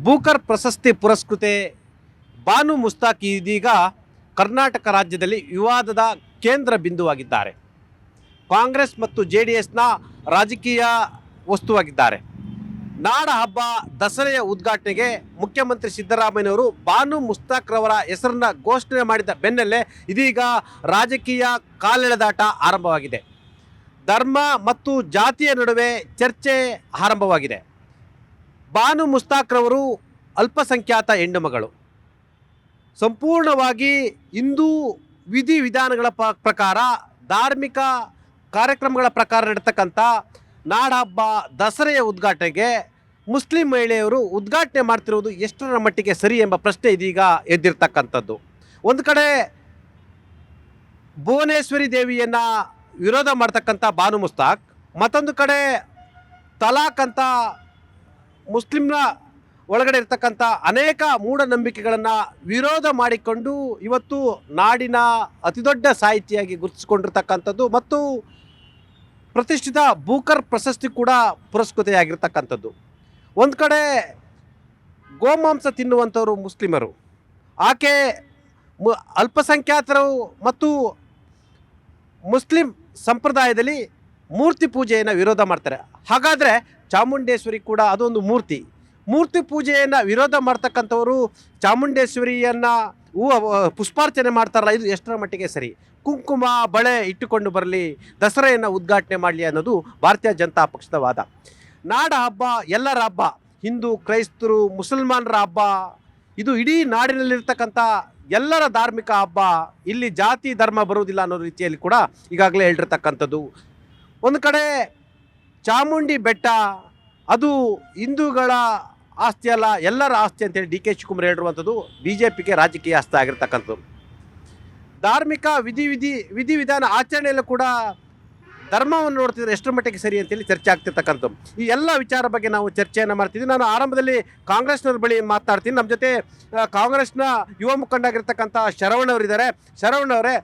Booker ಪ್ರಶಸ್ತಿ ಪುರಸ್ಕೃತೆ ಬಾನು ಮುಸ್ತಾಕ್ ಇದೀಗ ಕರ್ನಾಟಕ ರಾಜ್ಯದಲ್ಲಿ ವಿವಾದದ ಕೇಂದ್ರ ಬಿಂದುವಾಗಿದ್ದಾರೆ. ಕಾಂಗ್ರೆಸ್ ಮತ್ತು JDSನ ರಾಜಕೀಯ ವಸ್ತುವಾಗಿದ್ದಾರೆ. ನಾಡ ಹಬ್ಬ ದಸರೆಯ ಉದ್ಘಾಟನೆಗೆ ಮುಖ್ಯಮಂತ್ರಿ ಸಿದ್ದರಾಮಯ್ಯನವರು ಬಾನು ಮುಸ್ತಾಕ್ ರವರ ಹೆಸರನ್ನ ಘೋಷಣೆ ಮಾಡಿದ ಬೆನ್ನಲ್ಲೇ ಇದೀಗ ರಾಜಕೀಯ ಕಾಲೆಳೆದಾಟ ಆರಂಭವಾಗಿದೆ. ಧರ್ಮ ಮತ್ತು ಜಾತಿಯ ನಡುವೆ ಚರ್ಚೆ ಆರಂಭವಾಗಿದೆ. ಬಾನು ಮುಸ್ತಾಕ್ ರವರು ಅಲ್ಪಸಂಖ್ಯಾತ ಹೆಣ್ಣು ಮಗಳು. ಸಂಪೂರ್ಣವಾಗಿ ಹಿಂದೂ ವಿಧಿವಿಧಾನಗಳ ಪ್ರಕಾರ, ಧಾರ್ಮಿಕ ಕಾರ್ಯಕ್ರಮಗಳ ಪ್ರಕಾರ ನಡೀತಕ್ಕಂಥ ನಾಡಹಬ್ಬ ದಸರೆಯ ಉದ್ಘಾಟನೆಗೆ ಮುಸ್ಲಿಂ ಮಹಿಳೆಯರು ಉದ್ಘಾಟನೆ ಮಾಡ್ತಿರುವುದು ಎಷ್ಟರ ಮಟ್ಟಿಗೆ ಸರಿ ಎಂಬ ಪ್ರಶ್ನೆ ಇದೀಗ ಎದ್ದಿರ್ತಕ್ಕಂಥದ್ದು. ಒಂದು ಕಡೆ ಭುವನೇಶ್ವರಿ ದೇವಿಯನ್ನು ವಿರೋಧ ಮಾಡ್ತಕ್ಕಂಥ ಬಾನು ಮುಸ್ತಾಕ್, ಮತ್ತೊಂದು ಕಡೆ ತಲಾಕ್ ಅಂತ ಮುಸ್ಲಿಮ್ನ ಒಳಗಡೆ ಇರ್ತಕ್ಕಂಥ ಅನೇಕ ಮೂಢನಂಬಿಕೆಗಳನ್ನು ವಿರೋಧ ಮಾಡಿಕೊಂಡು ಇವತ್ತು ನಾಡಿನ ಅತಿದೊಡ್ಡ ಸಾಹಿತಿಯಾಗಿ ಗುರುತಿಸಿಕೊಂಡಿರ್ತಕ್ಕಂಥದ್ದು ಮತ್ತು ಪ್ರತಿಷ್ಠಿತ ಬೂಕರ್ ಪ್ರಶಸ್ತಿ ಕೂಡ ಪುರಸ್ಕೃತೆಯಾಗಿರ್ತಕ್ಕಂಥದ್ದು. ಒಂದು ಕಡೆ ಗೋಮಾಂಸ ತಿನ್ನುವಂಥವರು ಮುಸ್ಲಿಮರು, ಆಕೆ ಅಲ್ಪಸಂಖ್ಯಾತರು ಮತ್ತು ಮುಸ್ಲಿಂ ಸಂಪ್ರದಾಯದಲ್ಲಿ ಮೂರ್ತಿ ಪೂಜೆಯನ್ನು ವಿರೋಧ ಮಾಡ್ತಾರೆ. ಹಾಗಾದರೆ ಚಾಮುಂಡೇಶ್ವರಿ ಕೂಡ ಅದೊಂದು ಮೂರ್ತಿ ಪೂಜೆಯನ್ನು ವಿರೋಧ ಮಾಡ್ತಕ್ಕಂಥವರು ಚಾಮುಂಡೇಶ್ವರಿಯನ್ನು ಪುಷ್ಪಾರ್ಚನೆ ಮಾಡ್ತಾರಲ್ಲ, ಇದು ಎಷ್ಟರ ಮಟ್ಟಿಗೆ ಸರಿ? ಕುಂಕುಮ ಬಳೆ ಇಟ್ಟುಕೊಂಡು ಬರಲಿ, ದಸರೆಯನ್ನು ಉದ್ಘಾಟನೆ ಮಾಡಲಿ ಅನ್ನೋದು ಭಾರತೀಯ ಜನತಾ ಪಕ್ಷದ ವಾದ. ನಾಡ ಹಬ್ಬ ಎಲ್ಲರ ಹಬ್ಬ, ಹಿಂದೂ ಕ್ರೈಸ್ತರು ಮುಸಲ್ಮಾನರ ಹಬ್ಬ, ಇದು ಇಡೀ ನಾಡಿನಲ್ಲಿರ್ತಕ್ಕಂಥ ಎಲ್ಲರ ಧಾರ್ಮಿಕ ಹಬ್ಬ. ಇಲ್ಲಿ ಜಾತಿ ಧರ್ಮ ಬರುವುದಿಲ್ಲ ಅನ್ನೋ ರೀತಿಯಲ್ಲಿ ಕೂಡ ಈಗಾಗಲೇ ಹೇಳಿರ್ತಕ್ಕಂಥದ್ದು. ಒಂದು ಕಡೆ ಚಾಮುಂಡಿ ಬೆಟ್ಟ ಅದು ಹಿಂದೂಗಳ ಆಸ್ತಿ ಅಲ್ಲ, ಎಲ್ಲರ ಆಸ್ತಿ ಅಂತೇಳಿ DK ಶಿವಕುಮಾರ್ ಹೇಳಿರುವಂಥದ್ದು BJPಗೆ ರಾಜಕೀಯ ಹಸ್ತ ಆಗಿರ್ತಕ್ಕಂಥದ್ದು. ಧಾರ್ಮಿಕ ವಿಧಿವಿಧಾನ ಆಚರಣೆಯಲ್ಲೂ ಕೂಡ ಧರ್ಮವನ್ನು ನೋಡ್ತಿದ್ರೆ ಎಷ್ಟರ ಮಟ್ಟಿಗೆ ಸರಿ ಅಂತೇಳಿ ಚರ್ಚೆ ಆಗ್ತಿರ್ತಕ್ಕಂಥದ್ದು. ಈ ಎಲ್ಲ ವಿಚಾರ ಬಗ್ಗೆ ನಾವು ಚರ್ಚೆಯನ್ನು ಮಾಡ್ತಿದ್ವಿ. ನಾನು ಆರಂಭದಲ್ಲಿ ಕಾಂಗ್ರೆಸ್ನವ್ರ ಬಳಿ ಮಾತನಾಡ್ತೀನಿ. ನಮ್ಮ ಜೊತೆ ಕಾಂಗ್ರೆಸ್ನ ಯುವ ಮುಖಂಡರಾಗಿರ್ತಕ್ಕಂಥ ಶರವಣವರಿದ್ದಾರೆ. ಶರವಣವರೇ,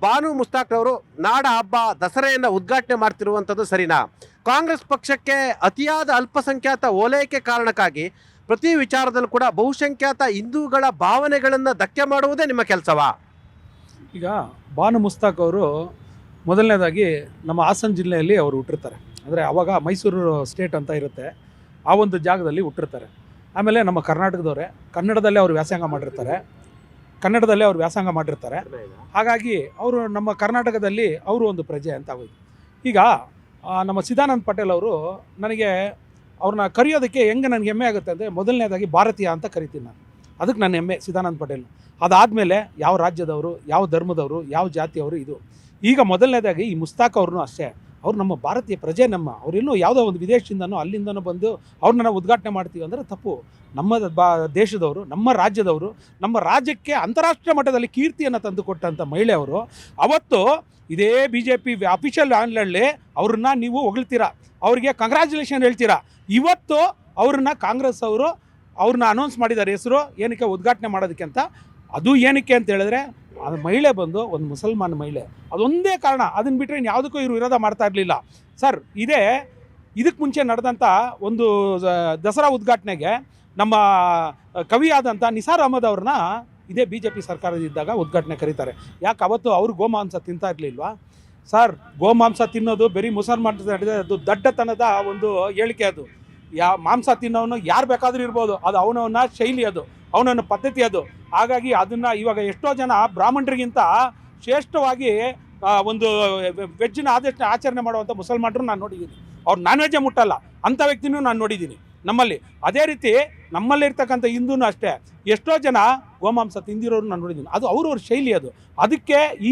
ಬಾನು ಮುಸ್ತಾಕ್ ಅವರು ನಾಡ ಹಬ್ಬ ದಸರೆಯನ್ನು ಉದ್ಘಾಟನೆ ಮಾಡ್ತಿರುವಂಥದ್ದು ಸರಿನಾ? ಕಾಂಗ್ರೆಸ್ ಪಕ್ಷಕ್ಕೆ ಅತಿಯಾದ ಅಲ್ಪಸಂಖ್ಯಾತ ಓಲೈಕೆ ಕಾರಣಕ್ಕಾಗಿ ಪ್ರತಿ ವಿಚಾರದಲ್ಲೂ ಕೂಡ ಬಹುಸಂಖ್ಯಾತ ಹಿಂದೂಗಳ ಭಾವನೆಗಳನ್ನು ಧಕ್ಕೆ ಮಾಡುವುದೇ ನಿಮ್ಮ ಕೆಲಸವಾ? ಈಗ ಬಾನು ಮುಸ್ತಾಕ್ ಅವರು ಮೊದಲನೇದಾಗಿ ನಮ್ಮ ಹಾಸನ ಜಿಲ್ಲೆಯಲ್ಲಿ ಅವರು ಹುಟ್ಟಿರ್ತಾರೆ. ಅಂದರೆ ಆವಾಗ ಮೈಸೂರು ಸ್ಟೇಟ್ ಅಂತ ಇರುತ್ತೆ, ಆ ಒಂದು ಜಾಗದಲ್ಲಿ ಹುಟ್ಟಿರ್ತಾರೆ. ಆಮೇಲೆ ನಮ್ಮ ಕರ್ನಾಟಕದವರೇ, ಕನ್ನಡದಲ್ಲೇ ಅವರು ವ್ಯಾಸಂಗ ಮಾಡಿರ್ತಾರೆ. ಹಾಗಾಗಿ ಅವರು ನಮ್ಮ ಕರ್ನಾಟಕದಲ್ಲಿ ಅವರು ಒಂದು ಪ್ರಜೆ ಅಂತ ಆಗೋಯ್ತು. ಈಗ ನಮ್ಮ ಸಿದಾನಂದ ಪಟೇಲ್ ಅವರು ನನಗೆ ಅವ್ರನ್ನ ಕರೆಯೋದಕ್ಕೆ ಹೆಂಗೆ ನನಗೆ ಹೆಮ್ಮೆ ಆಗುತ್ತೆ ಅಂದರೆ, ಮೊದಲನೇದಾಗಿ ಭಾರತೀಯ ಅಂತ ಕರಿತೀನಿ ನಾನು, ಅದಕ್ಕೆ ನನ್ನ ಹೆಮ್ಮೆ ಸಿದಾನಂದ ಪಟೇಲ್. ಅದಾದಮೇಲೆ ಯಾವ ರಾಜ್ಯದವರು, ಯಾವ ಧರ್ಮದವರು, ಯಾವ ಜಾತಿಯವರು, ಇದು. ಈಗ ಮೊದಲನೇದಾಗಿ ಈ ಮುಸ್ತಾಕ್ ಅವ್ರನ್ನೂ ಅಷ್ಟೇ, ಅವ್ರು ನಮ್ಮ ಭಾರತೀಯ ಪ್ರಜೆ. ಅವರೆಲ್ಲೂ ಯಾವುದೋ ಒಂದು ವಿದೇಶದಿಂದನೋ ಅಲ್ಲಿಂದನೋ ಬಂದು ಅವ್ರನ್ನ ನಾವು ಉದ್ಘಾಟನೆ ಮಾಡ್ತೀವಿ ಅಂದರೆ ತಪ್ಪು. ನಮ್ಮ ದೇಶದವರು, ನಮ್ಮ ರಾಜ್ಯದವರು, ನಮ್ಮ ರಾಜ್ಯಕ್ಕೆ ಅಂತಾರಾಷ್ಟ್ರೀಯ ಮಟ್ಟದಲ್ಲಿ ಕೀರ್ತಿಯನ್ನು ತಂದುಕೊಟ್ಟಂಥ ಮಹಿಳೆ ಅವರು. ಅವತ್ತು ಇದೇ BJP ಅಫಿಷಿಯಲ್ ಆನ್ಲೈನಲ್ಲಿ ಅವ್ರನ್ನ ನೀವು ಹೊಗಳ್ತೀರಾ, ಅವ್ರಿಗೆ ಕಂಗ್ರ್ಯಾಚುಲೇಷನ್ ಹೇಳ್ತೀರಾ. ಇವತ್ತು ಅವ್ರನ್ನ ಕಾಂಗ್ರೆಸ್ ಅವರು ಅವ್ರನ್ನ ಅನೌನ್ಸ್ ಮಾಡಿದ್ದಾರೆ ಹೆಸರು ಏನಕ್ಕೆ ಉದ್ಘಾಟನೆ ಮಾಡೋದಕ್ಕೆ ಅಂತ. ಅದು ಏನಕ್ಕೆ ಅಂತ ಹೇಳಿದ್ರೆ, ಆ ಮಹಿಳೆ ಬಂದು ಒಂದು ಮುಸಲ್ಮಾನ್ ಮಹಿಳೆ, ಅದೊಂದೇ ಕಾರಣ. ಅದನ್ನು ಬಿಟ್ಟರೆ ಇನ್ನು ಯಾವುದಕ್ಕೂ ಇವರು ವಿರೋಧ ಮಾಡ್ತಾ ಇರಲಿಲ್ಲ ಸರ್. ಇದಕ್ಕೆ ಮುಂಚೆ ನಡೆದಂಥ ಒಂದು ದಸರಾ ಉದ್ಘಾಟನೆಗೆ ನಮ್ಮ ಕವಿಯಾದಂಥ ನಿಸಾರ್ ಅಹಮದ್ ಅವ್ರನ್ನ ಇದೇ BJP ಸರ್ಕಾರದಿದ್ದಾಗ ಉದ್ಘಾಟನೆ ಕರೀತಾರೆ. ಯಾಕೆ ಅವತ್ತು ಅವರು ಗೋಮಾಂಸ ತಿಂತಾ ಇರಲಿಲ್ವಾ ಸರ್? ಗೋಮಾಂಸ ತಿನ್ನೋದು ಬರೀ ಮುಸಲ್ಮಾನ ಅದು ದಡ್ಡತನದ ಒಂದು ಹೇಳಿಕೆ. ಅದು ಮಾಂಸ ತಿನ್ನೋನು ಯಾರು ಬೇಕಾದರೂ ಇರ್ಬೋದು, ಅದು ಅವನವನ್ನ ಶೈಲಿ, ಅದು ಅವನವನ್ನ ಪದ್ಧತಿ ಅದು. ಹಾಗಾಗಿ ಅದನ್ನು ಇವಾಗ ಎಷ್ಟೋ ಜನ ಬ್ರಾಹ್ಮಣರಿಗಿಂತ ಶ್ರೇಷ್ಠವಾಗಿ ಒಂದು ವೆಜ್ನ ಆಚರಣೆ ಮಾಡುವಂಥ ಮುಸಲ್ಮಾನರು ನಾನು ನೋಡಿದ್ದೀನಿ. ಅವ್ರು ನಾನ್ ವೆಜ್ಜೇ ಮುಟ್ಟಲ್ಲ ಅಂಥ ವ್ಯಕ್ತಿನೂ ನಾನು ನೋಡಿದ್ದೀನಿ ನಮ್ಮಲ್ಲಿ. ಅದೇ ರೀತಿ ನಮ್ಮಲ್ಲಿರ್ತಕ್ಕಂಥ ಹಿಂದೂನು ಅಷ್ಟೇ ಎಷ್ಟೋ ಜನ ಗೋಮಾಂಸ ತಿಂದಿರೋರು ನಾನು ನೋಡಿದ್ದೀನಿ. ಅದು ಅವ್ರವ್ರ ಶೈಲಿ ಅದು.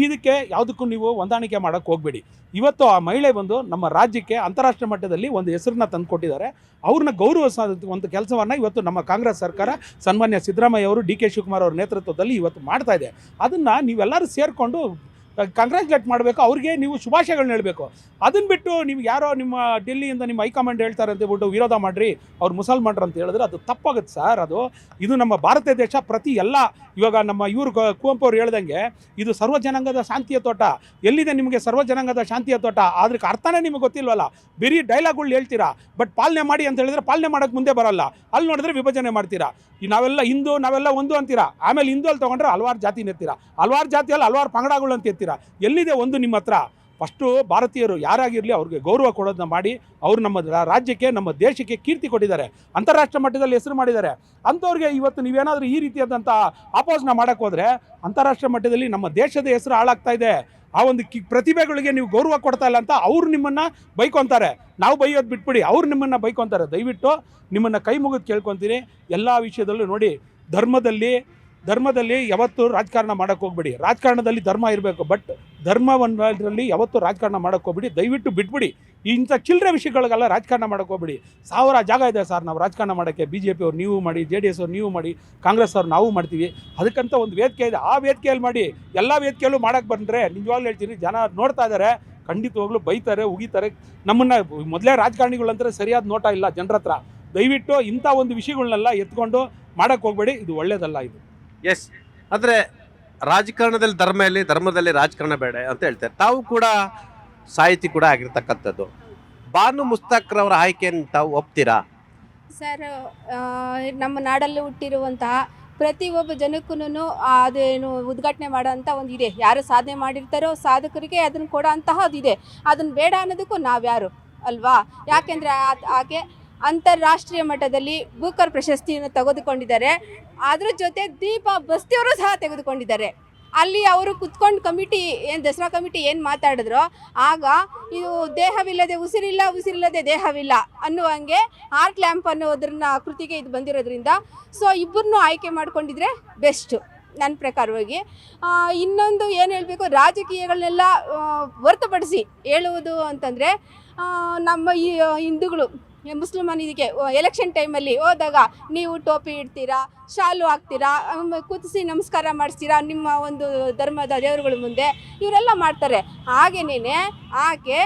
ಇದಕ್ಕೆ ಯಾವುದಕ್ಕೂ ನೀವು ಹೊಂದಾಣಿಕೆ ಮಾಡೋಕ್ಕೆ ಹೋಗಬೇಡಿ. ಇವತ್ತು ಆ ಮಹಿಳೆ ಬಂದು ನಮ್ಮ ರಾಜ್ಯಕ್ಕೆ ಅಂತಾರಾಷ್ಟ್ರೀಯ ಮಟ್ಟದಲ್ಲಿ ಒಂದು ಹೆಸರನ್ನ ತಂದುಕೊಟ್ಟಿದ್ದಾರೆ. ಅವ್ರನ್ನ ಗೌರವಿಸೋ ಒಂದು ಕೆಲಸವನ್ನು ಇವತ್ತು ನಮ್ಮ ಕಾಂಗ್ರೆಸ್ ಸರ್ಕಾರ ಸನ್ಮಾನ್ಯ ಸಿದ್ದರಾಮಯ್ಯ ಅವರು DK ಶಿವಕುಮಾರ್ ಅವರ ನೇತೃತ್ವದಲ್ಲಿ ಇವತ್ತು ಮಾಡ್ತಾ ಇದೆ. ಅದನ್ನು ನೀವೆಲ್ಲರೂ ಸೇರಿಕೊಂಡು ಕಂಗ್ರ್ಯಾಚುಲೇಟ್ ಮಾಡಬೇಕು, ಅವ್ರಿಗೆ ನೀವು ಶುಭಾಶಯಗಳನ್ನ ಹೇಳಬೇಕು. ಅದನ್ನು ಬಿಟ್ಟು ನೀವು ಯಾರೋ ನಿಮ್ಮ ಡೆಲ್ಲಿಯಿಂದ ನಿಮ್ಮ ಹೈಕಮಾಂಡ್ ಹೇಳ್ತಾರೆ ಅಂತ ಹೇಳ್ಬಿಟ್ಟು ವಿರೋಧ ಮಾಡಿರಿ, ಅವ್ರು ಮುಸಲ್ಮಾನರು ಅಂತ ಹೇಳಿದ್ರೆ ಅದು ತಪ್ಪಾಗುತ್ತೆ ಸರ್. ಇದು ನಮ್ಮ ಭಾರತ ದೇಶ ಪ್ರತಿ ಎಲ್ಲ ಇವಾಗ ನಮ್ಮ ಇವರು ಕುವೆಂಪು ಅವ್ರು ಹೇಳ್ದಂಗೆ ಇದು ಸರ್ವ ಜನಾಂಗದ ಶಾಂತಿಯ ತೋಟ. ಎಲ್ಲಿದೆ ನಿಮಗೆ ಸರ್ವ ಜನಾಂಗದ ಶಾಂತಿಯ ತೋಟ? ಅದಕ್ಕೆ ಅರ್ಥನೇ ನಿಮಗೆ ಗೊತ್ತಿಲ್ವಲ್ಲ, ಬರೀ ಡೈಲಾಗ್ಗಳು ಹೇಳ್ತೀರಾ, ಬಟ್ ಪಾಲನೆ ಮಾಡಿ ಅಂತ ಹೇಳಿದ್ರೆ ಪಾಲನೆ ಮಾಡೋಕ್ಕೆ ಮುಂದೆ ಬರಲ್ಲ. ಅಲ್ಲಿ ನೋಡಿದ್ರೆ ವಿಭಜನೆ ಮಾಡ್ತೀರಾ. ಈ ನಾವೆಲ್ಲ ಹಿಂದೂ, ನಾವೆಲ್ಲ ಒಂದು ಅಂತೀರಾ, ಆಮೇಲೆ ಹಿಂದೂ ಅಲ್ಲಿ ತೊಗೊಂಡ್ರೆ ಹಲವಾರು ಜಾತಿ ಎತ್ತೀರಾ, ಹಲವಾರು ಜಾತಿಯಲ್ಲಿ ಹಲವಾರು ಪಂಗಡಗಳು ಅಂತ ಎತ್ತೀರಾ. ಎಲ್ಲಿದೆ ಒಂದು ನಿಮ್ಮ ಹತ್ರ? ಫಸ್ಟು ಭಾರತೀಯರು ಯಾರಾಗಿರಲಿ ಅವ್ರಿಗೆ ಗೌರವ ಕೊಡೋದನ್ನ ಮಾಡಿ, ಅವರು ನಮ್ಮ ರಾಜ್ಯಕ್ಕೆ ನಮ್ಮ ದೇಶಕ್ಕೆ ಕೀರ್ತಿ ಕೊಟ್ಟಿದ್ದಾರೆ, ಅಂತಾರಾಷ್ಟ್ರೀಯ ಮಟ್ಟದಲ್ಲಿ ಹೆಸರು ಮಾಡಿದ್ದಾರೆ. ಅಂಥವ್ರಿಗೆ ಇವತ್ತು ನೀವೇನಾದರೂ ಈ ರೀತಿಯಾದಂಥ ಆಪೋಸ್ನ ಮಾಡೋಕ್ಕೆ ಹೋದರೆ ಅಂತಾರಾಷ್ಟ್ರೀಯ ಮಟ್ಟದಲ್ಲಿ ನಮ್ಮ ದೇಶದ ಹೆಸರು ಹಾಳಾಗ್ತಾ ಇದೆ. ಆ ಒಂದು ಪ್ರತಿಭೆಗಳಿಗೆ ನೀವು ಗೌರವ ಕೊಡ್ತಾ ಇಲ್ಲ ಅಂತ ಅವ್ರು ನಿಮ್ಮನ್ನು ಬೈಕೊತಾರೆ. ನಾವು ಬೈಯೋದು ಬಿಟ್ಬಿಡಿ, ಅವ್ರು ನಿಮ್ಮನ್ನು ಬೈಕೊತಾರೆ. ದಯವಿಟ್ಟು ನಿಮ್ಮನ್ನು ಕೈ ಮುಗಿದು ಕೇಳ್ಕೊತೀನಿ, ಎಲ್ಲ ವಿಷಯದಲ್ಲೂ ನೋಡಿ, ಧರ್ಮದಲ್ಲಿ ಯಾವತ್ತೂ ರಾಜಕಾರಣ ಮಾಡೋಕ್ಕೆ ಹೋಗ್ಬೇಡಿ. ರಾಜಕಾರಣದಲ್ಲಿ ಧರ್ಮ ಇರಬೇಕು, ಬಟ್ ಧರ್ಮವನ್ನಲ್ಲಿ ಯಾವತ್ತೂ ರಾಜಕಾರಣ ಮಾಡೋಕ್ಕೆ ಹೋಗ್ಬೇಡಿ. ದಯವಿಟ್ಟು ಬಿಟ್ಬಿಡಿ, ಇಂಥ ಚಿಲ್ಲರೆ ವಿಷಯಗಳಿಗೆಲ್ಲ ರಾಜಕಾರಣ ಮಾಡೋಕ್ಕೆ ಹೋಗ್ಬೇಡಿ. 1000 ಜಾಗ ಇದೆ ಸರ್ ನಾವು ರಾಜಕಾರಣ ಮಾಡೋಕ್ಕೆ. BJP ಅವ್ರು ನೀವು ಮಾಡಿ, JDS ಅವ್ರು ನೀವು ಮಾಡಿ, ಕಾಂಗ್ರೆಸ್ ಅವ್ರು ನಾವು ಮಾಡ್ತೀವಿ. ಅದಕ್ಕಂತ ಒಂದು ವೇದಿಕೆ ಇದೆ, ಆ ವೇದಿಕೆಯಲ್ಲಿ ಮಾಡಿ. ಎಲ್ಲ ವೇದಿಕೆಯಲ್ಲೂ ಮಾಡೋಕ್ಕೆ ಬಂದರೆ ನಿಜವಾಗ್ಲೂ ಹೇಳ್ತೀನಿ, ಜನ ನೋಡ್ತಾ ಇದ್ದಾರೆ, ಖಂಡಿತವಾಗ್ಲೂ ಬೈತಾರೆ, ಉಗಿತಾರೆ. ನಮ್ಮನ್ನು ಮೊದಲೇ ರಾಜಕಾರಣಿಗಳಂದ್ರೆ ಸರಿಯಾದ ನೋಟ ಇಲ್ಲ ಜನರ ಹತ್ರ. ದಯವಿಟ್ಟು ಇಂಥ ಒಂದು ವಿಷಯಗಳನ್ನೆಲ್ಲ ಎತ್ಕೊಂಡು ಮಾಡೋಕ್ಕೆ ಹೋಗಬೇಡಿ, ಇದು ಒಳ್ಳೆಯದಲ್ಲ ಇದು. ಎಸ್, ಅಂದರೆ ರಾಜಕಾರಣದಲ್ಲಿ ಧರ್ಮ ಇಲ್ಲಿ, ಧರ್ಮದಲ್ಲಿ ರಾಜಕಾರಣ ಬೇಡ ಅಂತ ಹೇಳ್ತಾರೆ. ತಾವು ಕೂಡ ಸಾಹಿತಿ ಕೂಡ ಆಗಿರ್ತಕ್ಕಂಥದ್ದು. ಬಾನು ಮುಸ್ತಾಕ್ರವರ ಆಯ್ಕೆಯನ್ನು ತಾವು ಒಪ್ತೀರಾ? ಸರ್, ನಮ್ಮ ನಾಡಲ್ಲಿ ಹುಟ್ಟಿರುವಂತಹ ಪ್ರತಿಯೊಬ್ಬ ಜನಕ್ಕೂ ಅದೇನು ಉದ್ಘಾಟನೆ ಮಾಡೋಂಥ ಒಂದು ಇದೆ. ಯಾರು ಸಾಧನೆ ಮಾಡಿರ್ತಾರೋ ಸಾಧಕರಿಗೆ ಅದನ್ನು ಕೊಡೋ ಅಂತಹ ಅದಿದೆ. ಅದನ್ನು ಬೇಡ ಅನ್ನೋದಕ್ಕೂ ನಾವ್ಯಾರು ಅಲ್ವಾ? ಯಾಕೆಂದರೆ ಆಕೆ ಅಂತಾರಾಷ್ಟ್ರೀಯ ಮಟ್ಟದಲ್ಲಿ ಬೂಕರ್ ಪ್ರಶಸ್ತಿಯನ್ನು ತೆಗೆದುಕೊಂಡಿದ್ದಾರೆ. ಅದ್ರ ಜೊತೆ ದೀಪಾ ಬಸ್ತಿಯವರು ಸಹ ತೆಗೆದುಕೊಂಡಿದ್ದಾರೆ. ಅಲ್ಲಿ ಅವರು ಕುತ್ಕೊಂಡು ಕಮಿಟಿ ಏನು ದಸರಾ ಕಮಿಟಿ ಏನು ಮಾತಾಡಿದ್ರೋ ಆಗ ಇದು ದೇಹವಿಲ್ಲದೆ ಉಸಿರಿಲ್ಲ, ಉಸಿರಿಲ್ಲದೆ ದೇಹವಿಲ್ಲ ಅನ್ನುವಂಗೆ ಆರ್ಟ್ ಲ್ಯಾಂಪ್ ಅನ್ನೋದ್ರನ್ನ ಕೃತಿಗೆ ಇದು ಬಂದಿರೋದ್ರಿಂದ ಸೊ ಇಬ್ಬರನ್ನೂ ಆಯ್ಕೆ ಮಾಡ್ಕೊಂಡಿದ್ರೆ ಬೆಸ್ಟು ನನ್ನ ಪ್ರಕಾರವಾಗಿ. ಇನ್ನೊಂದು ಏನು ಹೇಳಬೇಕು, ರಾಜಕೀಯಗಳನ್ನೆಲ್ಲ ಹೊರತುಪಡಿಸಿ ಹೇಳುವುದು ಅಂತಂದರೆ ನಮ್ಮ ಈ ಹಿಂದೂಗಳು ಮುಸ್ಲಿಮಾನ್ ಇದಕ್ಕೆ ಎಲೆಕ್ಷನ್ ಟೈಮಲ್ಲಿ ಹೋದಾಗ ನೀವು ಟೋಪಿ ಇಡ್ತೀರಾ, ಶಾಲು ಹಾಕ್ತೀರಾ, ಕುದಿಸಿ ನಮಸ್ಕಾರ ಮಾಡಿಸ್ತೀರಾ ನಿಮ್ಮ ಒಂದು ಧರ್ಮದ ದೇವರುಗಳ ಮುಂದೆ, ಇವರೆಲ್ಲ ಮಾಡ್ತಾರೆ. ಹಾಗೇನೇ ಆಕೆ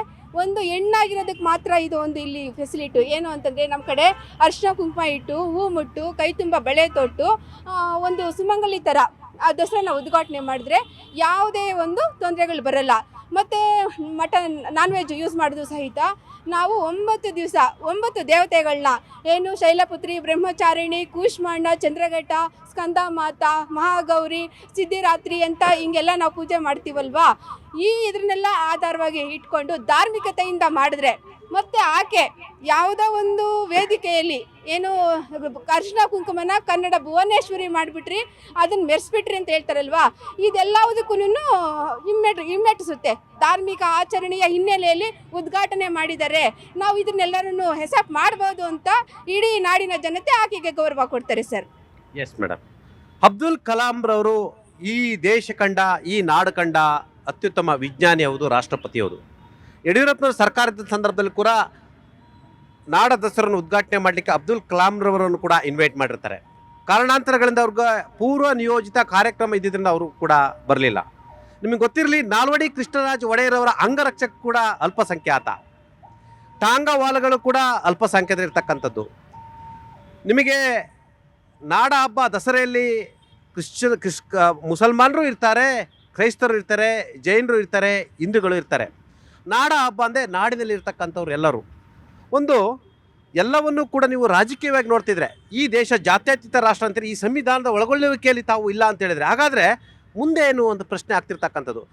ಒಂದು ಹೆಣ್ಣಾಗಿರೋದಕ್ಕೆ ಮಾತ್ರ ಇದು ಒಂದು ಇಲ್ಲಿ ಫೆಸಿಲಿಟಿ ಏನು ಅಂತಂದರೆ, ನಮ್ಮ ಕಡೆ ಅರಿಶಿನ ಕುಂಕುಮ ಇಟ್ಟು, ಹೂ ಮುಟ್ಟು, ಕೈ ತುಂಬ ಬಳೆ ತೊಟ್ಟು ಒಂದು ಸುಮಂಗಲಿ ಥರ ಆ ದಸರಾನ ಉದ್ಘಾಟನೆ ಮಾಡಿದ್ರೆ ಯಾವುದೇ ಒಂದು ತೊಂದರೆಗಳು ಬರಲ್ಲ. ಮತ್ತು ಮಟನ್ ನಾನ್ ವೆಜ್ ಯೂಸ್ ಮಾಡೋದು ಸಹಿತ ನಾವು 9 ದಿವಸ 9 ದೇವತೆಗಳನ್ನ ಏನು ಶೈಲಪುತ್ರಿ, ಬ್ರಹ್ಮಚಾರಿಣಿ, ಕೂಷ್ಮಾಂಡ, ಚಂದ್ರಘಟ್ಟ, ಸ್ಕಂದ ಮಾತಾ, ಮಹಾಗೌರಿ, ಸಿದ್ಧಿರಾತ್ರಿ ಅಂತ ಹಿಂಗೆಲ್ಲ ನಾವು ಪೂಜೆ ಮಾಡ್ತೀವಲ್ವಾ. ಇದನ್ನೆಲ್ಲ ಆಧಾರವಾಗಿ ಇಟ್ಕೊಂಡು ಧಾರ್ಮಿಕತೆಯಿಂದ ಮಾಡಿದ್ರೆ, ಮತ್ತು ಆಕೆ ಯಾವುದೋ ಒಂದು ವೇದಿಕೆಯಲ್ಲಿ ಏನು ಅರಿಶಿನ ಕುಂಕುಮನ ಕನ್ನಡ ಭುವನೇಶ್ವರಿ ಮಾಡಿಬಿಟ್ರಿ, ಅದನ್ನು ಮೆರೆಸ್ಬಿಟ್ರಿ ಅಂತ ಹೇಳ್ತಾರಲ್ವಾ, ಇದೆಲ್ಲದಕ್ಕೂ ಹಿಮ್ಮೆಟ್ಟಿಸುತ್ತೆ. ಧಾರ್ಮಿಕ ಆಚರಣೆಯ ಹಿನ್ನೆಲೆಯಲ್ಲಿ ಉದ್ಘಾಟನೆ ಮಾಡಿದ್ದಾರೆ, ನಾವು ಇದನ್ನೆಲ್ಲರನ್ನು ಹೆಸಪ್ ಮಾಡ್ಬೋದು ಅಂತ ಇಡೀ ನಾಡಿನ ಜನತೆ ಆಕೆಗೆ ಗೌರವ ಕೊಡ್ತಾರೆ sir. Yes madam. Abdul Kalam ರವರು ಈ ದೇಶ ಕಂಡ, ಈ ನಾಡು ಕಂಡ ಅತ್ಯುತ್ತಮ ವಿಜ್ಞಾನಿ ಹೌದು, ರಾಷ್ಟ್ರಪತಿ ಹೌದು. ಯಡಿಯೂರಪ್ಪನವರ ಸರ್ಕಾರದ ಸಂದರ್ಭದಲ್ಲಿ ಕೂಡ ನಾಡ ದಸರನ್ನು ಉದ್ಘಾಟನೆ ಮಾಡಲಿಕ್ಕೆ ಅಬ್ದುಲ್ ಕಲಾಂ ರವರನ್ನು ಕೂಡ ಇನ್ವೈಟ್ ಮಾಡಿರ್ತಾರೆ. ಕಾರಣಾಂತರಗಳಿಂದ ಅವ್ರಿಗೆ ಪೂರ್ವ ನಿಯೋಜಿತ ಕಾರ್ಯಕ್ರಮ ಇದ್ದಿದ್ದರಿಂದ ಅವರು ಕೂಡ ಬರಲಿಲ್ಲ. ನಿಮಗೆ ಗೊತ್ತಿರಲಿ, ನಾಲ್ವಡಿ ಕೃಷ್ಣರಾಜ ಒಡೆಯರವರ ಅಂಗರಕ್ಷಕ ಕೂಡ ಅಲ್ಪಸಂಖ್ಯಾತ, ಟಾಂಗವಾಲಗಳು ಕೂಡ ಅಲ್ಪಸಂಖ್ಯಾತರಿರ್ತಕ್ಕಂಥದ್ದು. ನಿಮಗೆ ನಾಡ ಹಬ್ಬ ದಸರೆಯಲ್ಲಿ ಮುಸಲ್ಮಾನರು ಇರ್ತಾರೆ, ಕ್ರೈಸ್ತರು ಇರ್ತಾರೆ, ಜೈನರು ಇರ್ತಾರೆ, ಹಿಂದೂಗಳು ಇರ್ತಾರೆ. ನಾಡ ಹಬ್ಬ ಅಂದರೆ ನಾಡಿನಲ್ಲಿ ಇರ್ತಕ್ಕಂಥವ್ರು ಎಲ್ಲರೂ ಒಂದು ಎಲ್ಲವನ್ನೂ ಕೂಡ ನೀವು ರಾಜಕೀಯವಾಗಿ ನೋಡ್ತಿದ್ರೆ ಈ ದೇಶ ಜಾತ್ಯತೀತ ರಾಷ್ಟ್ರ ಅಂತೀರಿ, ಈ ಸಂವಿಧಾನದ ಒಳಗೊಳ್ಳುವಿಕೆಯಲ್ಲಿ ತಾವು ಇಲ್ಲ ಅಂತ ಹೇಳಿದರೆ ಹಾಗಾದರೆ ಮುಂದೆ ಏನು ಒಂದು ಪ್ರಶ್ನೆ ಆಗ್ತಿರ್ತಕ್ಕಂಥದ್ದು.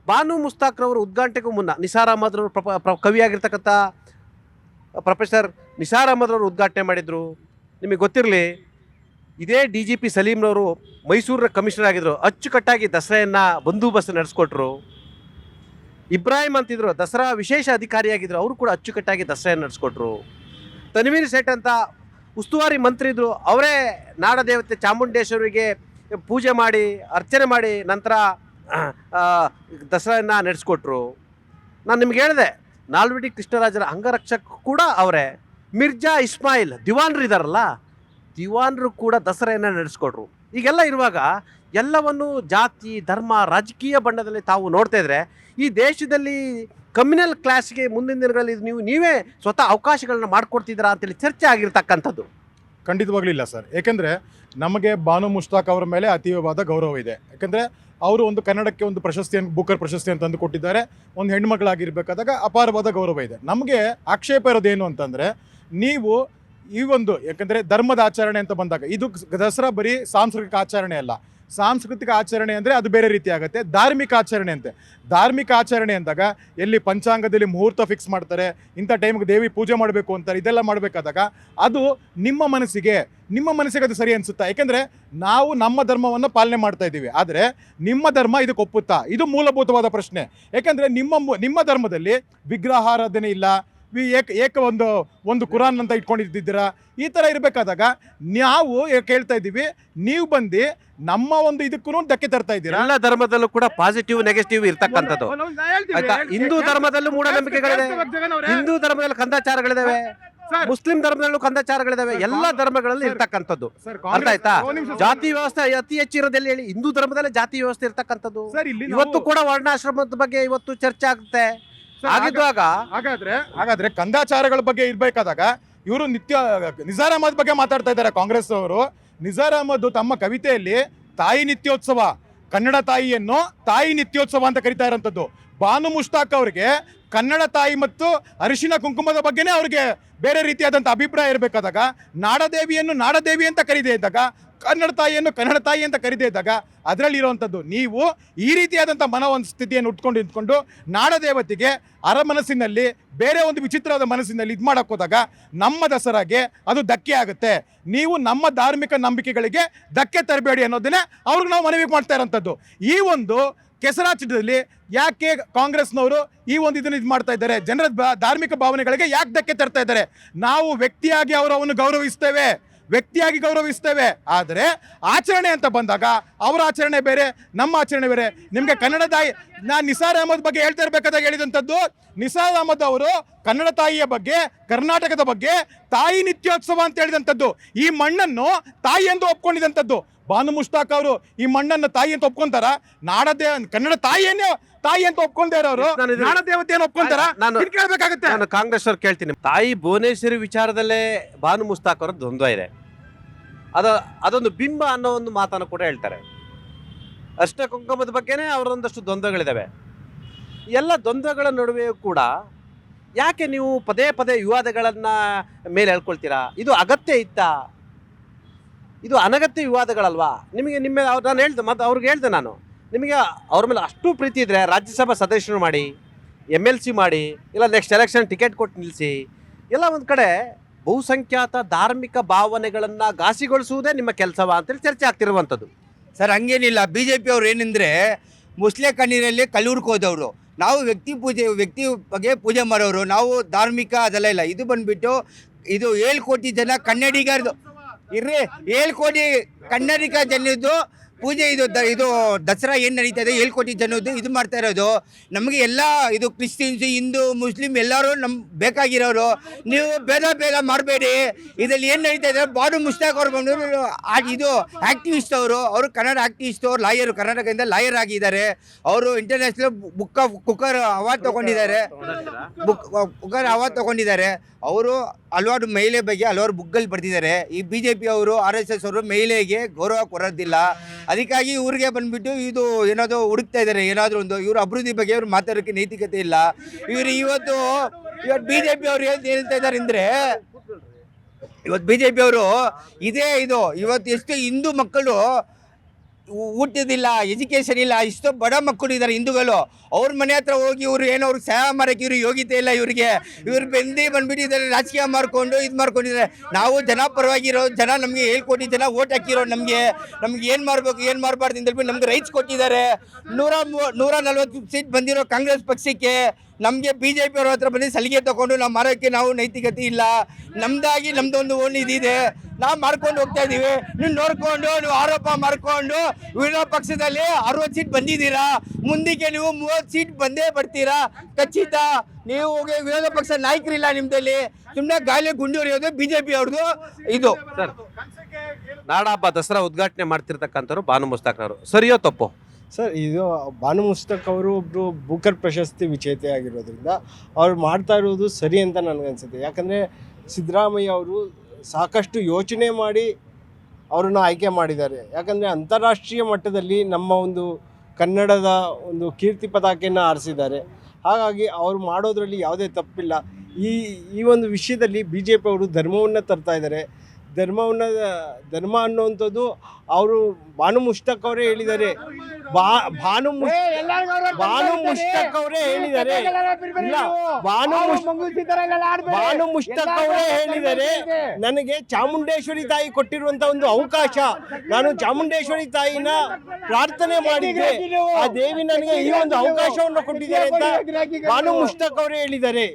ಬಾನು ಮುಸ್ತಾಕ್ರವರು ಉದ್ಘಾಟನೆಗೂ ಮುನ್ನ ನಿಸಾರ್ ಅಹಮದ್ ರವರು ಕವಿಯಾಗಿರ್ತಕ್ಕಂಥ ಪ್ರೊಫೆಸರ್ ನಿಸಾರ್ ಅಹಮದ್ ರವರು ಉದ್ಘಾಟನೆ ಮಾಡಿದರು. ನಿಮಗೆ ಗೊತ್ತಿರಲಿ, ಇದೇ DGP ಸಲೀಮ್ರವರು ಮೈಸೂರಿನ ಕಮಿಷನರ್ ಆಗಿದ್ದರು, ಅಚ್ಚುಕಟ್ಟಾಗಿ ದಸರೆಯನ್ನು ಬಂದೋಬಸ್ತ್ ನಡೆಸ್ಕೊಟ್ರು. ಇಬ್ರಾಹಿಂ ಅಂತಿದ್ರು, ದಸರಾ ವಿಶೇಷ ಅಧಿಕಾರಿಯಾಗಿದ್ದರು, ಅವರು ಕೂಡ ಅಚ್ಚುಕಟ್ಟಾಗಿ ದಸರೆಯನ್ನು ನಡೆಸ್ಕೊಟ್ರು. ತನ್ವೀರ್ ಸೇಠ್ ಅಂತ ಉಸ್ತುವಾರಿ ಮಂತ್ರಿ ಇದ್ದರು, ಅವರೇ ನಾಡದೇವತೆ ಚಾಮುಂಡೇಶ್ವರಿಗೆ ಪೂಜೆ ಮಾಡಿ ಅರ್ಚನೆ ಮಾಡಿ ನಂತರ ದಸರೆಯನ್ನು ನಡೆಸ್ಕೊಟ್ರು. ನಾನು ನಿಮ್ಗೆ ಹೇಳಿದೆ, ನಾಲ್ವಡಿ ಕೃಷ್ಣರಾಜರ ಅಂಗರಕ್ಷಕ ಕೂಡ ಅವರೇ. ಮಿರ್ಜಾ ಇಸ್ಮಾಯಿಲ್ ದಿವಾನ್ರು ಇದ್ದಾರಲ್ಲ, ದಿವಾನರು ಕೂಡ ದಸರೆಯನ್ನು ನಡೆಸ್ಕೊಟ್ರು. ಈಗೆಲ್ಲ ಇರುವಾಗ ಎಲ್ಲವನ್ನು ಜಾತಿ ಧರ್ಮ ರಾಜಕೀಯ ಬಣ್ಣದಲ್ಲಿ ತಾವು ನೋಡ್ತಾ ಇದ್ರೆ ಈ ದೇಶದಲ್ಲಿ ಕಮ್ಯುನಲ್ ಕ್ಲಾಸ್ಗೆ ಮುಂದಿನ ದಿನಗಳಲ್ಲಿ ನೀವೇ ಸ್ವತಃ ಅವಕಾಶಗಳನ್ನ ಮಾಡಿಕೊಡ್ತಿದ್ದೀರಾ ಅಂತೇಳಿ ಚರ್ಚೆ ಆಗಿರ್ತಕ್ಕಂಥದ್ದು. ಖಂಡಿತವಾಗ್ಲೂ ಇಲ್ಲ ಸರ್. ಏಕೆಂದರೆ ನಮಗೆ ಬಾನು ಮುಷ್ತಾಕ್ ಅವರ ಮೇಲೆ ಅತೀವವಾದ ಗೌರವ ಇದೆ. ಯಾಕೆಂದರೆ ಅವರು ಒಂದು ಕನ್ನಡಕ್ಕೆ ಒಂದು ಪ್ರಶಸ್ತಿಯನ್ನು ಬೂಕರ್ ಪ್ರಶಸ್ತಿ ಅಂತ ತಂದು ಕೊಟ್ಟಿದ್ದಾರೆ. ಒಂದು ಹೆಣ್ಮಗಳಾಗಿರ್ಬೇಕಾದಾಗ ಅಪಾರವಾದ ಗೌರವ ಇದೆ. ನಮಗೆ ಆಕ್ಷೇಪ ಇರೋದೇನು ಅಂತಂದರೆ, ನೀವು ಈ ಒಂದು ಯಾಕಂದರೆ ಧರ್ಮದ ಆಚರಣೆ ಅಂತ ಬಂದಾಗ ಇದು ದಸರಾ ಬರೀ ಸಾಂಸ್ಕೃತಿಕ ಆಚರಣೆ ಅಲ್ಲ. ಸಾಂಸ್ಕೃತಿಕ ಆಚರಣೆ ಅಂದರೆ ಅದು ಬೇರೆ ರೀತಿ ಆಗುತ್ತೆ. ಧಾರ್ಮಿಕ ಆಚರಣೆ ಅಂತೆ. ಧಾರ್ಮಿಕ ಆಚರಣೆ ಅಂದಾಗ ಎಲ್ಲಿ ಪಂಚಾಂಗದಲ್ಲಿ ಮುಹೂರ್ತ ಫಿಕ್ಸ್ ಮಾಡ್ತಾರೆ, ಇಂಥ ಟೈಮ್ಗೆ ದೇವಿ ಪೂಜೆ ಮಾಡಬೇಕು ಅಂತಾರೆ, ಇದೆಲ್ಲ ಮಾಡಬೇಕಾದಾಗ ಅದು ನಿಮ್ಮ ಮನಸ್ಸಿಗೆ ಅದು ಸರಿ ಅನಿಸುತ್ತಾ? ಯಾಕೆಂದರೆ ನಾವು ನಮ್ಮ ಧರ್ಮವನ್ನು ಪಾಲನೆ ಮಾಡ್ತಾ ಇದ್ದೀವಿ, ಆದರೆ ನಿಮ್ಮ ಧರ್ಮ ಇದಕ್ಕೆ ಒಪ್ಪುತ್ತಾ? ಇದು ಮೂಲಭೂತವಾದ ಪ್ರಶ್ನೆ. ಯಾಕೆಂದರೆ ನಿಮ್ಮ ಧರ್ಮದಲ್ಲಿ ವಿಗ್ರಹಾರಾಧನೆ ಇಲ್ಲ, ಏಕ ಒಂದು ಕುರಾನ್ ಅಂತ ಇಟ್ಕೊಂಡಿದ್ದೀರಾ. ಈ ಥರ ಇರಬೇಕಾದಾಗ ನಾವು ಕೇಳ್ತಾ ಇದ್ದೀವಿ, ನೀವು ಬಂದು ನಮ್ಮ ಒಂದು ಇದಕ್ಕೂ ಧಕ್ಕೆ ತರ್ತಾ ಇದ್ದೀರಾ. ಎಲ್ಲ ಧರ್ಮದಲ್ಲೂ ಕೂಡ ಪಾಸಿಟಿವ್ ನೆಗೆಟಿವ್ ಇರ್ತಕ್ಕಂಥದ್ದು ಆಯ್ತಾ. ಹಿಂದೂ ಧರ್ಮದಲ್ಲೂ ಮೂಢನಂಬಿಕೆಗಳಿದೆ, ಹಿಂದೂ ಧರ್ಮದಲ್ಲಿ ಕಂದಾಚಾರಗಳಿದಾವೆ, ಮುಸ್ಲಿಂ ಧರ್ಮದಲ್ಲೂ ಕಂದಾಚಾರಗಳಿದಾವೆ, ಎಲ್ಲ ಧರ್ಮಗಳಲ್ಲಿ ಇರ್ತಕ್ಕಂಥದ್ದು. ಅರ್ಥ ಆಯ್ತಾ? ಜಾತಿ ವ್ಯವಸ್ಥೆ ಅತಿ ಹೆಚ್ಚಿರೋದೆಲ್ಲಿ ಹೇಳಿ? ಹಿಂದೂ ಧರ್ಮದಲ್ಲೇ ಜಾತಿ ವ್ಯವಸ್ಥೆ ಇರ್ತಕ್ಕಂಥದ್ದು. ಇವತ್ತು ಕೂಡ ವರ್ಣಾಶ್ರಮದ ಬಗ್ಗೆ ಇವತ್ತು ಚರ್ಚೆ ಆಗುತ್ತೆ. ಆಗಿದ್ದಾಗ ಹಾಗಾದ್ರೆ ಕಂದಾಚಾರಗಳ ಬಗ್ಗೆ ಇರ್ಬೇಕಾದಾಗ ಇವರು ನಿಜಾರ್ ಅಹಮದ್ ಬಗ್ಗೆ ಮಾತಾಡ್ತಾ ಇದ್ದಾರೆ ಕಾಂಗ್ರೆಸ್ ಅವರು. ನಿಜಾರ್ ಅಹಮದ್ ತಮ್ಮ ಕವಿತೆಯಲ್ಲಿ ತಾಯಿ ನಿತ್ಯೋತ್ಸವ, ಕನ್ನಡ ತಾಯಿಯನ್ನು ತಾಯಿ ನಿತ್ಯೋತ್ಸವ ಅಂತ ಕರಿತಾ ಇರೋಂಥದ್ದು. ಬಾನು ಮುಷ್ತಾಕ್ ಅವರಿಗೆ ಕನ್ನಡ ತಾಯಿ ಮತ್ತು ಅರಿಶಿನ ಕುಂಕುಮದ ಬಗ್ಗೆನೇ ಅವ್ರಿಗೆ ಬೇರೆ ರೀತಿಯಾದಂಥ ಅಭಿಪ್ರಾಯ ಇರಬೇಕಾದಾಗ, ನಾಡದೇವಿಯನ್ನು ನಾಡದೇವಿ ಅಂತ ಕರೀದೇ ಇದ್ದಾಗ, ಕನ್ನಡ ತಾಯಿಯನ್ನು ಕನ್ನಡ ತಾಯಿ ಅಂತ ಕರೀದೇ ಇದ್ದಾಗ ಅದರಲ್ಲಿರುವಂಥದ್ದು ನೀವು ಈ ರೀತಿಯಾದಂಥ ಒಂದು ಸ್ಥಿತಿಯನ್ನು ಇಟ್ಕೊಂಡು ನಾಡದೇವತೆಗೆ ಮನಸ್ಸಿನಲ್ಲಿ ಬೇರೆ ಒಂದು ವಿಚಿತ್ರವಾದ ಮನಸ್ಸಿನಲ್ಲಿ ಇದು ಮಾಡೋಕೆ ಹೋದಾಗ ನಮ್ಮ ದಸರಾಗೆ ಅದು ಧಕ್ಕೆ ಆಗುತ್ತೆ. ನೀವು ನಮ್ಮ ಧಾರ್ಮಿಕ ನಂಬಿಕೆಗಳಿಗೆ ಧಕ್ಕೆ ತರಬೇಡಿ ಅನ್ನೋದನ್ನೇ ಅವ್ರಿಗೆ ನಾವು ಮನವಿ ಮಾಡ್ತಾ ಇರೋಂಥದ್ದು. ಈ ಒಂದು ಕೆಸರಾಚದಲ್ಲಿ ಯಾಕೆ ಕಾಂಗ್ರೆಸ್ನವರು ಈ ಒಂದು ಇದನ್ನು ಇದು ಮಾಡ್ತಾ ಇದ್ದಾರೆ? ಜನರ ಧಾರ್ಮಿಕ ಭಾವನೆಗಳಿಗೆ ಯಾಕೆ ಧಕ್ಕೆ ತರ್ತಾ ಇದ್ದಾರೆ? ನಾವು ವ್ಯಕ್ತಿಯಾಗಿ ಅವರನ್ನು ಗೌರವಿಸ್ತೇವೆ, ಆದರೆ ಆಚರಣೆ ಅಂತ ಬಂದಾಗ ಅವರ ಆಚರಣೆ ಬೇರೆ, ನಮ್ಮ ಆಚರಣೆ ಬೇರೆ. ನಿಮಗೆ ಕನ್ನಡ ತಾಯಿ, ನಾನು ನಿಸಾರ್ ಅಹಮದ್ ಬಗ್ಗೆ ಹೇಳ್ತಾ ಇರಬೇಕಾದಾಗ ಹೇಳಿದಂಥದ್ದು, ನಿಸಾರ್ ಅಹಮದ್ ಅವರು ಕನ್ನಡ ತಾಯಿಯ ಬಗ್ಗೆ, ಕರ್ನಾಟಕದ ಬಗ್ಗೆ ತಾಯಿ ನಿತ್ಯೋತ್ಸವ ಅಂತ ಹೇಳಿದಂಥದ್ದು. ಈ ಮಣ್ಣನ್ನು ತಾಯಿ ಎಂದು ಒಪ್ಕೊಂಡಿದಂಥದ್ದು. ಬಾನು ಮುಷ್ತಾಕ್ ಅವರು ಈ ಮಣ್ಣನ್ನು ತಾಯಿ ಅಂತ ಒಪ್ಕೊಂತಾರ? ಕನ್ನಡ ತಾಯಿ ಅಂತ ಒಪ್ಕೊಂಡೇ ಇರೋರು ನಾಡದೇವತೆಯನ್ನು ಒಪ್ಕೊಂತಾರ? ಕೇಳಬೇಕಾಗುತ್ತೆ. ನಾನು ಕಾಂಗ್ರೆಸ್ ಅವ್ರು ಕೇಳ್ತೀನಿ, ತಾಯಿ ಭುವನೇಶ್ವರಿ ವಿಚಾರದಲ್ಲೇ ಬಾನು ಮುಸ್ತಾಕ್ ಅವರ ದ್ವಂದ್ವ ಇದೆ. ಅದೊಂದು ಬಿಂಬ ಅನ್ನೋ ಒಂದು ಮಾತನ್ನು ಕೂಡ ಹೇಳ್ತಾರೆ. ಅಷ್ಟ ಕುಂಕುಮದ ಬಗ್ಗೆನೇ ಅವರೊಂದಷ್ಟು ದ್ವಂದ್ವಗಳಿದ್ದಾವೆ. ಎಲ್ಲ ದ್ವಂದ್ವಗಳ ನಡುವೆಯೂ ಕೂಡ ಯಾಕೆ ನೀವು ಪದೇ ವಿವಾದಗಳನ್ನ ಮೇಲೆ ಹೇಳ್ಕೊಳ್ತೀರಾ? ಇದು ಅಗತ್ಯ ಇತ್ತಾ? ಇದು ಅನಗತ್ಯ ವಿವಾದಗಳಲ್ವಾ? ನಿಮಗೆ ನಾನು ಹೇಳ್ದೆ, ಮತ್ತು ಅವ್ರಿಗೆ ಹೇಳ್ದೆ ನಾನು, ನಿಮಗೆ ಅವ್ರ ಮೇಲೆ ಅಷ್ಟು ಪ್ರೀತಿ ಇದ್ದರೆ ರಾಜ್ಯಸಭಾ ಸದಸ್ಯರು ಮಾಡಿ, MLC ಮಾಡಿ, ಇಲ್ಲ ನೆಕ್ಸ್ಟ್ ಎಲೆಕ್ಷನ್ ಟಿಕೆಟ್ ಕೊಟ್ಟು ನಿಲ್ಲಿಸಿ. ಎಲ್ಲ ಒಂದು ಕಡೆ ಬಹುಸಂಖ್ಯಾತ ಧಾರ್ಮಿಕ ಭಾವನೆಗಳನ್ನು ಘಾಸಿಗೊಳಿಸುವುದೇ ನಿಮ್ಮ ಕೆಲಸವಾ ಅಂತೇಳಿ ಚರ್ಚೆ ಆಗ್ತಿರುವಂಥದ್ದು. ಸರ್ ಹಂಗೇನಿಲ್ಲ. BJP ಅವ್ರು ಏನಂದರೆ ಮುಸ್ಲಿಂ ಕಣ್ಣೀರಲ್ಲಿ ಕಲ್ಲೂರ್ಗೆ ಹೋದವರು. ನಾವು ವ್ಯಕ್ತಿ ಬಗ್ಗೆ ಪೂಜೆ ಮಾಡೋರು, ನಾವು ಧಾರ್ಮಿಕ ಅದೆಲ್ಲ ಇಲ್ಲ. ಇದು ಬಂದುಬಿಟ್ಟು ಇದು 7 ಕೋಟಿ ಜನ ಕನ್ನಡಿಗರದು ಇರ್ರಿ, 7 ಕೋಟಿ ಕನ್ನಡಿಗ ಜನದ್ದು ಪೂಜೆ. ಇದು ದಸರಾ ಏನು ನಡೀತಾ ಇದೆ 7 ಕೋಟಿ ಜನದ್ದು ಇದು ಮಾಡ್ತಾ ಇರೋದು. ನಮಗೆ ಎಲ್ಲ ಇದು ಕ್ರಿಶ್ಚಿಯನ್ಸು, ಹಿಂದೂ, ಮುಸ್ಲಿಂ ಎಲ್ಲರೂ ಬೇಕಾಗಿರೋರು. ನೀವು ಬೇಗ ಮಾಡಬೇಡಿ. ಇದರಲ್ಲಿ ಏನು ನಡೀತಾ ಇದೆ, ಬಾನು ಮುಷ್ತಾಕ್ ಅವ್ರು ಬಂದು ಇದು ಆ್ಯಕ್ಟಿವಿಸ್ಟ್ ಅವರು ಕನ್ನಡ ಆ್ಯಕ್ಟಿವಿಸ್ಟ್, ಅವ್ರು ಲಾಯರು, ಕರ್ನಾಟಕದಿಂದ ಲಾಯರ್ ಆಗಿದ್ದಾರೆ. ಅವರು ಇಂಟರ್ನ್ಯಾಷನಲ್ ಕುಕ್ಕರ್ ಅವಾರ್ಡ್ ತೊಗೊಂಡಿದ್ದಾರೆ. ಅವರು ಹಲವಾರು ಮಹಿಳೆ ಬಗ್ಗೆ ಹಲವಾರು ಬುಕ್ಗಳು ಬರೆದಿದ್ದಾರೆ. ಈ BJP ಅವರು RSS ಅವರು ಮಹಿಳೆಗೆ ಗೌರವ ಕೊಡೋದಿಲ್ಲ. ಅದಕ್ಕಾಗಿ ಇವ್ರಿಗೆ ಬಂದುಬಿಟ್ಟು ಇದು ಏನಾದರೂ ಹುಡುಕ್ತಾ ಇದ್ದಾರೆ, ಏನಾದರೂ ಒಂದು ಇವರು ಅಭಿವೃದ್ಧಿ ಬಗ್ಗೆ ಇವ್ರು ಮಾತಾಡೋಕ್ಕೆ ನೈತಿಕತೆ ಇಲ್ಲ. ಇವತ್ತು BJP ಅವರು ಹೇಳ್ತಾ ಇದ್ದಾರೆ ಅಂದರೆ, ಇವತ್ತು BJP ಅವರು ಇವತ್ತು ಎಷ್ಟು ಹಿಂದೂ ಮಕ್ಕಳು ಊಟದಿಲ್ಲ, ಎಜುಕೇಷನ್ ಇಲ್ಲ, ಇಷ್ಟು ಬಡ ಮಕ್ಕಳು ಇದ್ದಾರೆ ಹಿಂದೂಗಳು. ಅವ್ರ ಮನೆ ಹತ್ರ ಹೋಗಿ ಇವರು ಏನೋ ಅವ್ರಿಗೆ ಸಹಾಯ ಮಾಡೋಕ್ಕೆ ಇವ್ರು ಯೋಗ್ಯತೆ ಇಲ್ಲ. ಇವ್ರು ಬಂದ್ಬಿಟ್ಟಿದ್ದಾರೆ, ರಾಜಕೀಯ ಮಾಡ್ಕೊಂಡು ಇದು ಮಾಡ್ಕೊಂಡಿದ್ದಾರೆ. ನಾವು ಜನ ಪರವಾಗಿರೋ ಜನ, ನಮಗೆ 7 ಕೋಟಿ ಜನ ಓಟ್ ಹಾಕಿರೋ ನಮಗೆ ಏನು ಮಾಡಬೇಕು ಏನು ಮಾಡಬಾರ್ದು ಅಂತ ಹೇಳ್ಬಿಟ್ಟು ನಮ್ಗೆ ರೈಟ್ಸ್ ಕೊಟ್ಟಿದ್ದಾರೆ. 140 ಸೀಟ್ ಬಂದಿರೋ ಕಾಂಗ್ರೆಸ್ ಪಕ್ಷಕ್ಕೆ ನಮಗೆ BJP ಅವ್ರ ಹತ್ರ ಬಂದು ಸಲಿಗೆ ತೊಗೊಂಡು ನಾವು ಮಾರೋಕ್ಕೆ ನಾವು ನೈತಿಕತೆ ಇಲ್ಲ. ನಮ್ಮದೊಂದು ಓನ್ ಇದಿದೆ, ನಾವು ಮಾಡ್ಕೊಂಡು ಹೋಗ್ತಾ ಇದ್ದೀವಿ. ನೀವು ನೋಡ್ಕೊಂಡು ನೀವು ಆರೋಪ ಮಾಡ್ಕೊಂಡು ವಿರೋಧ ಪಕ್ಷದಲ್ಲಿ 60 ಸೀಟ್ ಬಂದಿದ್ದೀರಾ, ಮುಂದಕ್ಕೆ ನೀವು 30 ಸೀಟ್ ಬಂದೇ ಬರ್ತೀರಾ ಖಚಿತ. ನೀವು ವಿರೋಧ ಪಕ್ಷ ನಾಯಕರಿಲ್ಲ ನಿಮ್ಮದಲ್ಲಿ, ಸುಮ್ಮನೆ ಗಾಳಿ ಗುಂಡು ಹೊಡೆಯೋದು BJP ಅವ್ರದ್ದು ಇದು. ನಾಡಹಬ್ಬ ದಸರಾ ಉದ್ಘಾಟನೆ ಮಾಡ್ತಿರ್ತಕ್ಕಂಥವ್ರು ಬಾನು ಮುಸ್ತಾಕ್ನವರು, ಸರಿಯೋ ತಪ್ಪು? ಸರ್, ಇದು ಬಾನು ಮುಸ್ತಕ್ ಅವರು ಒಬ್ಬರು ಬೂಕರ್ ಪ್ರಶಸ್ತಿ ವಿಜೇತೆ ಆಗಿರೋದ್ರಿಂದ ಅವ್ರು ಮಾಡ್ತಾ ಇರೋದು ಸರಿ ಅಂತ ನನಗನ್ಸುತ್ತೆ. ಯಾಕಂದರೆ ಸಿದ್ದರಾಮಯ್ಯ ಅವರು ಸಾಕಷ್ಟು ಯೋಚನೆ ಮಾಡಿ ಅವರನ್ನು ಆಯ್ಕೆ ಮಾಡಿದ್ದಾರೆ. ಯಾಕಂದರೆ ಅಂತಾರಾಷ್ಟ್ರೀಯ ಮಟ್ಟದಲ್ಲಿ ನಮ್ಮ ಒಂದು ಕನ್ನಡದ ಒಂದು ಕೀರ್ತಿ ಪತಾಕೆಯನ್ನು ಆರಿಸಿದ್ದಾರೆ. ಹಾಗಾಗಿ ಅವರು ಮಾಡೋದ್ರಲ್ಲಿ ಯಾವುದೇ ತಪ್ಪಿಲ್ಲ. ಈ ಒಂದು ವಿಷಯದಲ್ಲಿ BJP ಅವರು ಧರ್ಮವನ್ನು ತರ್ತಾ ಇದ್ದಾರೆ. ಧರ್ಮ ಅನ್ನುವಂಥದ್ದು ಅವರು ಬಾನು ಮುಷ್ತಾಕ್ ಅವರೇ ಹೇಳಿದ್ದಾರೆ. ಬಾನು ಮುಷ್ತಾಕ್ ಅವರೇ ಹೇಳಿದ್ದಾರೆ. ಇಲ್ಲ, ಬಾನು ಮುಷ್ತಾಕ್ ಅವರೇ ಹೇಳಿದ್ದಾರೆ, ನನಗೆ ಚಾಮುಂಡೇಶ್ವರಿ ತಾಯಿ ಕೊಟ್ಟಿರುವಂತ ಒಂದು ಅವಕಾಶ, ನಾನು ಚಾಮುಂಡೇಶ್ವರಿ ತಾಯಿನ ಪ್ರಾರ್ಥನೆ ಮಾಡಿದ್ದೆ, ಆ ದೇವಿ ನನಗೆ ಈ ಒಂದು ಅವಕಾಶವನ್ನು ಕೊಟ್ಟಿದ್ದಾರೆ ಅಂತ ಬಾನು ಮುಷ್ತಾಕ್ ಅವರೇ ಹೇಳಿದ್ದಾರೆ.